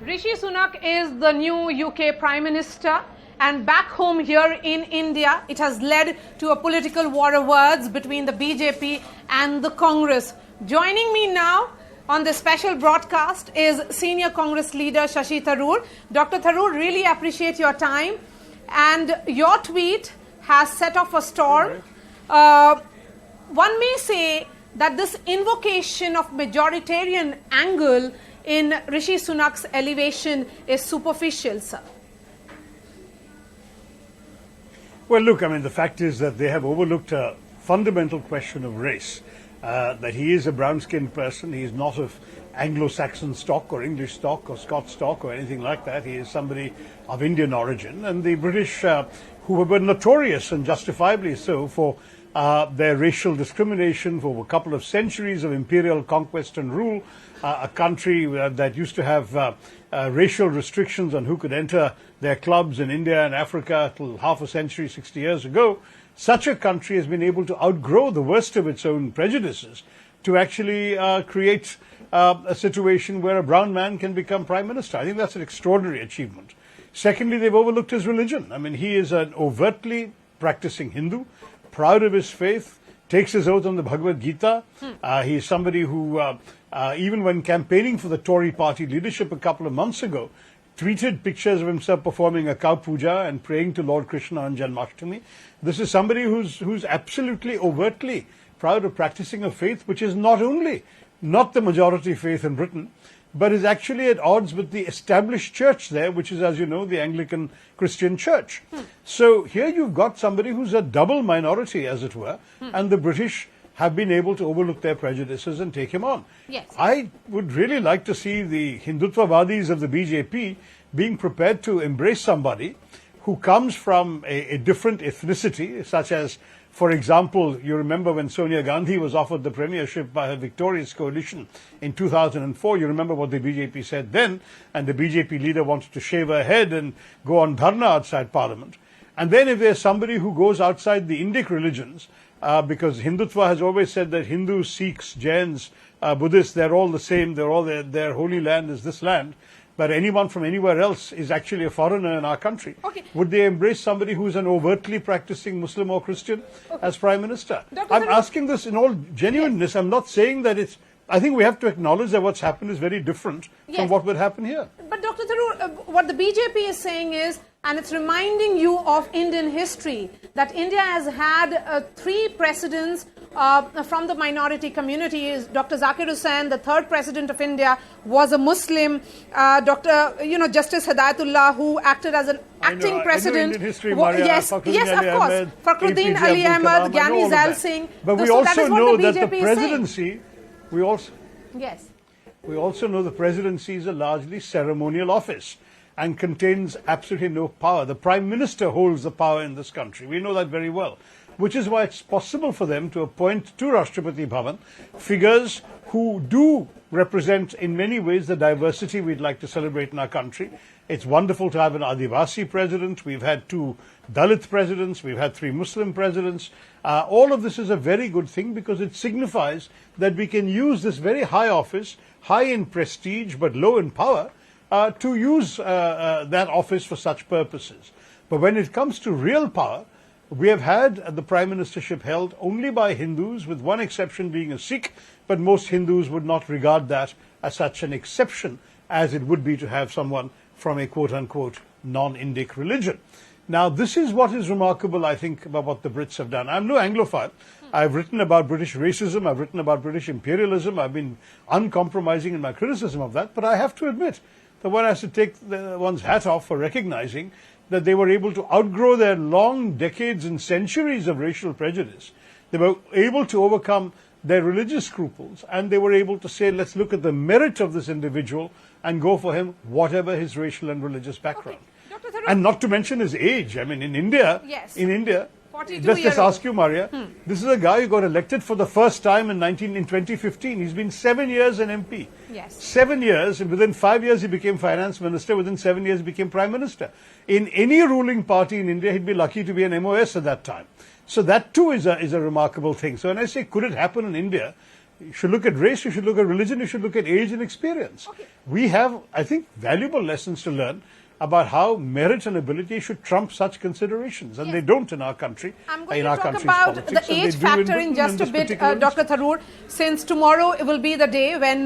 Rishi Sunak is the new UK Prime Minister, and back home here in India, it has led to a political war of words between the BJP and the Congress. Joining me now on this special broadcast is senior Congress leader Shashi Tharoor. Dr. Tharoor, really appreciate your time, and your tweet has set off a storm. One may say that this invocation of majoritarian angle in Rishi Sunak's elevation is superficial, sir. Well, look, I mean, the fact is that they have overlooked a fundamental question of race, that he is a brown-skinned person. He is not of Anglo-Saxon stock or English stock or Scots stock or anything like that. He is somebody of Indian origin. And the British, who were notorious and justifiably so for their racial discrimination for a couple of centuries of imperial conquest and rule, a country that used to have racial restrictions on who could enter their clubs in India and Africa till half a century, 60 years ago. Such a country has been able to outgrow the worst of its own prejudices to actually create a situation where a brown man can become prime minister. I think that's an extraordinary achievement. Secondly, they've overlooked his religion. I mean, he is an overtly practicing Hindu, proud of his faith, takes his oath on the Bhagavad Gita. He is somebody who, even when campaigning for the Tory party leadership a couple of months ago, tweeted pictures of himself performing a cow puja and praying to Lord Krishna on Janmashtami. This is somebody who's absolutely overtly proud of practicing a faith which is not only not the majority faith in Britain, but is actually at odds with the established church there, which is, as you know, the Anglican Christian Church. So here you've got somebody who's a double minority, as it were, and the British have been able to overlook their prejudices and take him on. Yes. I would really like to see the Hindutvavadis of the BJP being prepared to embrace somebody who comes from a different ethnicity, such as, for example, you remember when Sonia Gandhi was offered the premiership by her victorious coalition in 2004, you remember what the BJP said then, and the BJP leader wanted to shave her head and go on dharna outside Parliament. And then if there's somebody who goes outside the Indic religions, because Hindutva has always said that Hindus, Sikhs, Jains, Buddhists, they're all the same, they're all their holy land is this land, but anyone from anywhere else is actually a foreigner in our country. Okay. Would they embrace somebody who's an overtly practicing Muslim or Christian as Prime Minister? Dr. I'm Tharoor, asking this in all genuineness. Yes. I'm not saying that it's... I think we have to acknowledge that what's happened is very different from what would happen here. But Dr. Tharoor, what the BJP is saying is, and it's reminding you of Indian history, that India has had 3 presidents from the minority communities. Dr. Zakir Hussain, the 3rd president of India, was a Muslim. Justice Hidayatullah, who acted as an acting president. I know Indian history, Maria. Yes, of course. Fakhruddin Ali Ahmed, Gyani Zail Singh. But we also know that the presidency... We also know the presidency is a largely ceremonial office and contains absolutely no power. The Prime Minister holds the power in this country. We know that very well, which is why it's possible for them to appoint to Rashtrapati Bhavan figures who do represent in many ways the diversity we'd like to celebrate in our country. It's wonderful to have an Adivasi president. We've had 2 Dalit presidents. We've had 3 Muslim presidents. All of this is a very good thing because it signifies that we can use this very high office, high in prestige but low in power, to use that office for such purposes. But when it comes to real power, we have had the prime ministership held only by Hindus, with one exception being a Sikh, but most Hindus would not regard that as such an exception as it would be to have someone from a quote-unquote non-Indic religion. Now, this is what is remarkable, I think, about what the Brits have done. I'm no Anglophile. I've written about British racism. I've written about British imperialism. I've been uncompromising in my criticism of that. But I have to admit that one has to take one's hat off for recognizing that they were able to outgrow their long decades and centuries of racial prejudice. They were able to overcome their religious scruples, and they were able to say, let's look at the merit of this individual and go for him, whatever his racial and religious background. Okay. And not to mention his age. I mean, in India, let's just ask you, Maria, this is a guy who got elected for the first time in 2015. He's been 7 years an MP. Yes. 7 years, and within 5 years he became finance minister. Within 7 years he became prime minister. In any ruling party in India, he'd be lucky to be an MOS at that time. So that too is a remarkable thing. So when I say, could it happen in India? You should look at race, you should look at religion, you should look at age and experience. Okay. We have, I think, valuable lessons to learn about how merit and ability should trump such considerations, and Yes. they don't in our country. I'm going in to our talk country's about politics, the and they age do factor Britain in just a this bit, particular Dr. instance. Tharoor, since tomorrow it will be the day when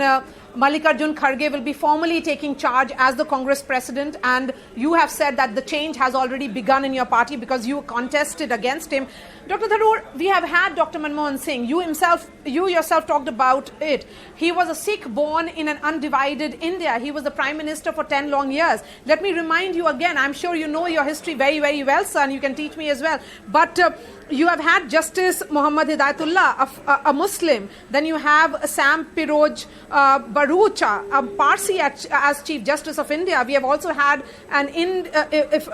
Mallikarjun Kharge will be formally taking charge as the Congress president, and you have said that the change has already begun in your party because you contested against him. Dr. Tharoor, we have had Dr. Manmohan Singh. You yourself talked about it. He was a Sikh born in an undivided India. He was the Prime Minister for 10 long years. Let me remind you again, I'm sure you know your history very, very well, sir, and you can teach me as well. But you have had Justice Muhammad Hidayatullah, a Muslim. Then you have Sam Piroj Barucha, a Parsi as Chief Justice of India. We have also had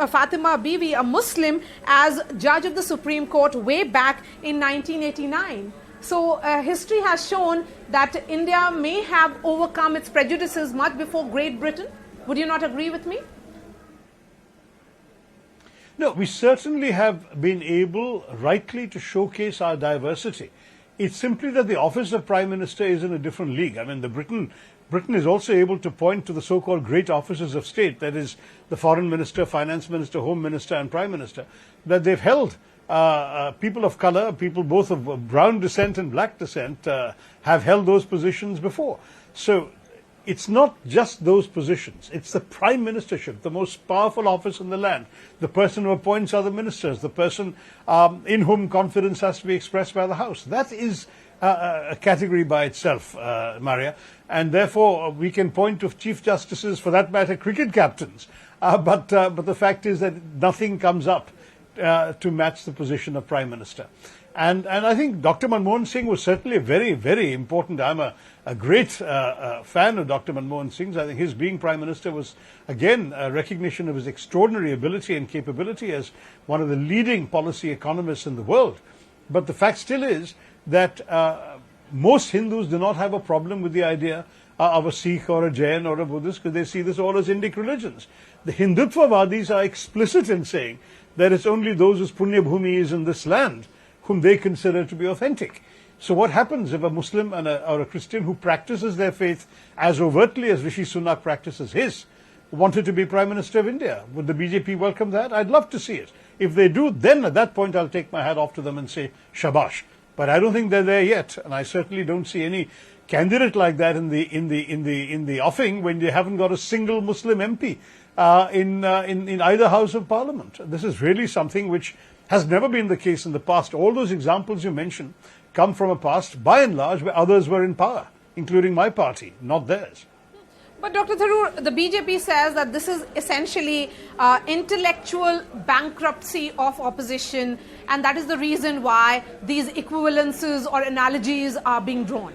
Fatima Bibi, a Muslim, as Judge of the Supreme Court way back in 1989. So history has shown that India may have overcome its prejudices much before Great Britain. Would you not agree with me? No, we certainly have been able rightly to showcase our diversity. It's simply that the office of Prime Minister is in a different league. I mean, Britain is also able to point to the so-called great offices of state, that is the Foreign Minister, Finance Minister, Home Minister and Prime Minister, that they've held. People of color, people both of brown descent and black descent have held those positions before. So it's not just those positions. It's the prime ministership, the most powerful office in the land, the person who appoints other ministers, the person in whom confidence has to be expressed by the House. That is a category by itself, Maria. And therefore, we can point to Chief Justices, for that matter, cricket captains. But the fact is that nothing comes up to match the position of Prime Minister. And I think Dr. Manmohan Singh was certainly a very, very important. I'm a great fan of Dr. Manmohan Singh's. I think his being Prime Minister was, again, a recognition of his extraordinary ability and capability as one of the leading policy economists in the world. But the fact still is that most Hindus do not have a problem with the idea of a Sikh or a Jain or a Buddhist, because they see this all as Indic religions. The Hindutvavadis are explicit in saying that it's only those whose Punya Bhumi is in this land whom they consider to be authentic. So what happens if a Muslim or a Christian who practices their faith as overtly as Rishi Sunak practices his wanted to be Prime Minister of India? Would the BJP welcome that? I'd love to see it. If they do, then at that point I'll take my hat off to them and say shabash. But I don't think they're there yet, and I certainly don't see any candidate like that in the offing when you haven't got a single Muslim MP in either House of Parliament. This is really something which has never been the case in the past. All those examples you mentioned come from a past, by and large, where others were in power, including my party, not theirs. But Dr. Tharoor, the BJP says that this is essentially intellectual bankruptcy of opposition, and that is the reason why these equivalences or analogies are being drawn.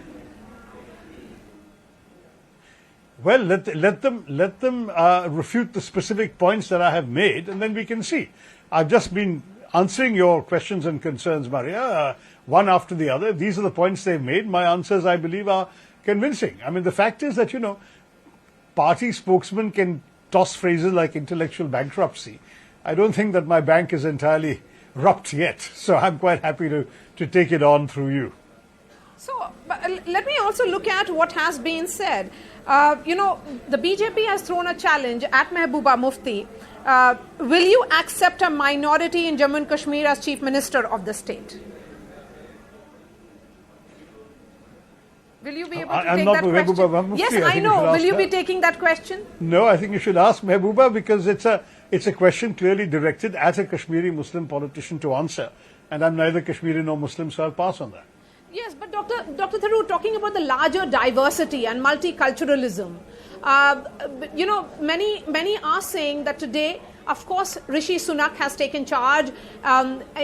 Well, let them refute the specific points that I have made, and then we can see. I've just been answering your questions and concerns, Maria, one after the other. These are the points they've made. My answers, I believe, are convincing. I mean, the fact is that, party spokesmen can toss phrases like intellectual bankruptcy. I don't think that my bank is entirely rupt yet, so I'm quite happy to take it on through you. So, let me also look at what has been said. The BJP has thrown a challenge at Mehbooba Mufti. Will you accept a minority in Jammu and Kashmir as Chief Minister of the state? Will you be able to take that question? Mufti. Yes, I know. Will you be taking that question? No, I think you should ask Mehbooba, because it's a question clearly directed at a Kashmiri Muslim politician to answer. And I'm neither Kashmiri nor Muslim, so I'll pass on that. Yes, but Dr. Tharoor, talking about the larger diversity and multiculturalism, many are saying that today, of course, Rishi Sunak has taken charge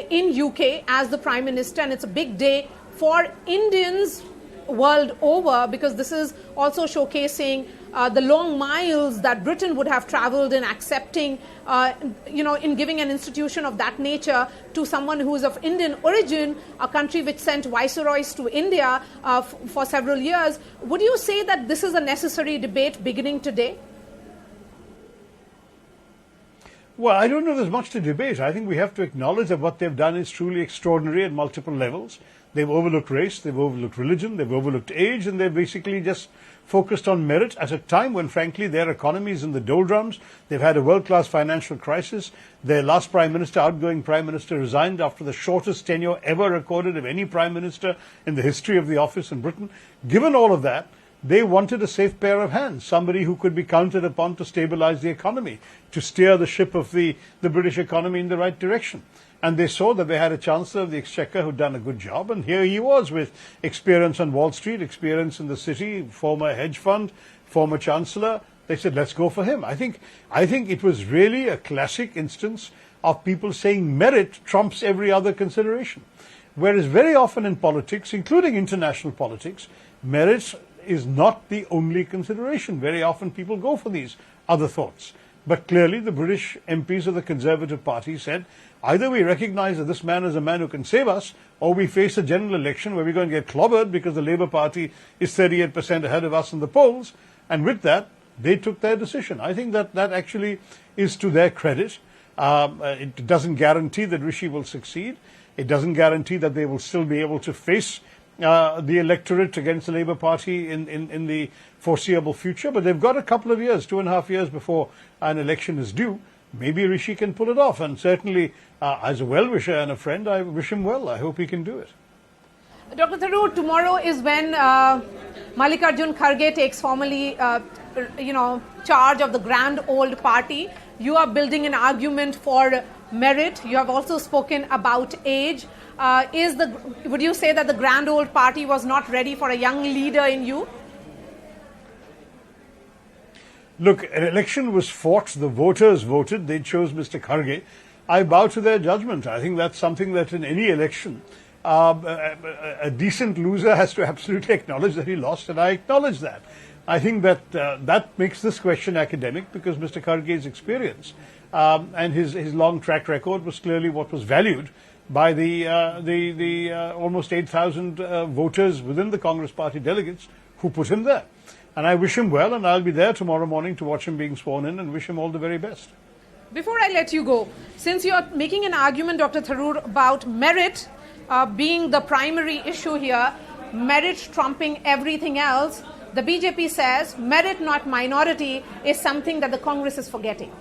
in UK as the Prime Minister, and it's a big day for Indians world over, because this is also showcasing the long miles that Britain would have traveled in accepting, in giving an institution of that nature to someone who is of Indian origin, a country which sent viceroys to India for several years. Would you say that this is a necessary debate beginning today? Well, I don't know there's much to debate. I think we have to acknowledge that what they've done is truly extraordinary at multiple levels. They've overlooked race, they've overlooked religion, they've overlooked age, and they've basically just focused on merit at a time when, frankly, their economy is in the doldrums. They've had a world-class financial crisis. Their last prime minister, outgoing prime minister, resigned after the shortest tenure ever recorded of any prime minister in the history of the office in Britain. Given all of that, they wanted a safe pair of hands, somebody who could be counted upon to stabilize the economy, to steer the ship of the British economy in the right direction. And they saw that they had a Chancellor of the Exchequer who'd done a good job, and here he was with experience on Wall Street, experience in the city, former hedge fund, former Chancellor. They said, let's go for him. I think it was really a classic instance of people saying merit trumps every other consideration. Whereas very often in politics, including international politics, merit is not the only consideration. Very often people go for these other thoughts. But clearly the British MPs of the Conservative Party said, either we recognize that this man is a man who can save us, or we face a general election where we're going to get clobbered because the Labour Party is 38% ahead of us in the polls. And with that, they took their decision. I think that actually is to their credit. It doesn't guarantee that Rishi will succeed. It doesn't guarantee that they will still be able to face the electorate against the Labour Party in the foreseeable future. But they've got a couple of years, 2.5 years before an election is due. Maybe Rishi can pull it off. And certainly, as a well-wisher and a friend, I wish him well. I hope he can do it. Dr. Tharoor, tomorrow is when Mallikarjun Kharge takes formally, charge of the grand old party. You are building an argument for merit. You have also spoken about age. Would you say that the grand old party was not ready for a young leader in you? Look, an election was fought. The voters voted. They chose Mr. Kharge. I bow to their judgment. I think that's something that in any election, a decent loser has to absolutely acknowledge that he lost, and I acknowledge that. I think that that makes this question academic because Mr. Kharge's experience and his long track record was clearly what was valued by the almost 8,000 voters within the Congress Party delegates who put him there. And I wish him well, and I'll be there tomorrow morning to watch him being sworn in and wish him all the very best. Before I let you go, since you're making an argument, Dr. Tharoor, about merit being the primary issue here, merit trumping everything else, the BJP says merit, not minority, is something that the Congress is forgetting.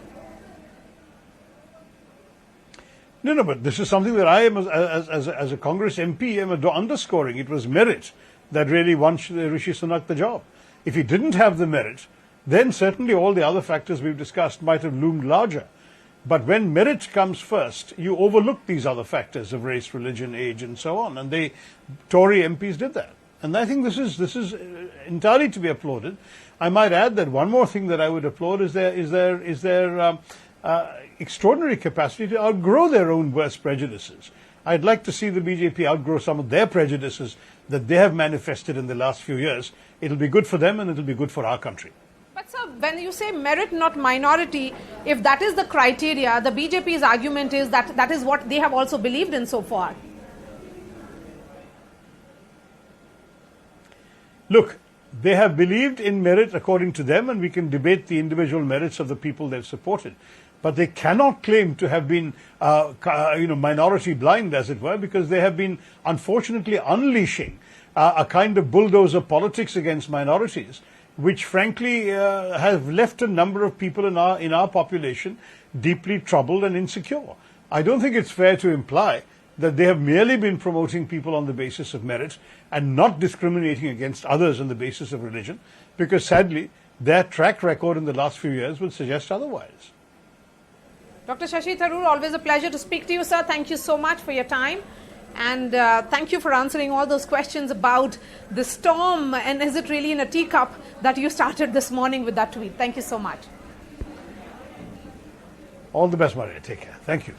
No, but this is something that I am, as a Congress MP, am underscoring. It was merit that really won Rishi Sunak the job. If he didn't have the merit, then certainly all the other factors we've discussed might have loomed larger. But when merit comes first, you overlook these other factors of race, religion, age, and so on. And Tory MPs did that. And I think this is entirely to be applauded. I might add that one more thing that I would applaud is their extraordinary capacity to outgrow their own worst prejudices. I'd like to see the BJP outgrow some of their prejudices that they have manifested in the last few years. It'll be good for them and it'll be good for our country. But sir, when you say merit, not minority, if that is the criteria, the BJP's argument is that that is what they have also believed in so far. Look, they have believed in merit according to them, and we can debate the individual merits of the people they've supported. But they cannot claim to have been, minority blind, as it were, because they have been, unfortunately, unleashing a kind of bulldozer politics against minorities, which, frankly, have left a number of people in our population deeply troubled and insecure. I don't think it's fair to imply that they have merely been promoting people on the basis of merit and not discriminating against others on the basis of religion, because sadly, their track record in the last few years would suggest otherwise. Dr. Shashi Tharoor, always a pleasure to speak to you, sir. Thank you so much for your time. And thank you for answering all those questions about the storm and is it really in a teacup that you started this morning with that tweet. Thank you so much. All the best, Maria. Take care. Thank you.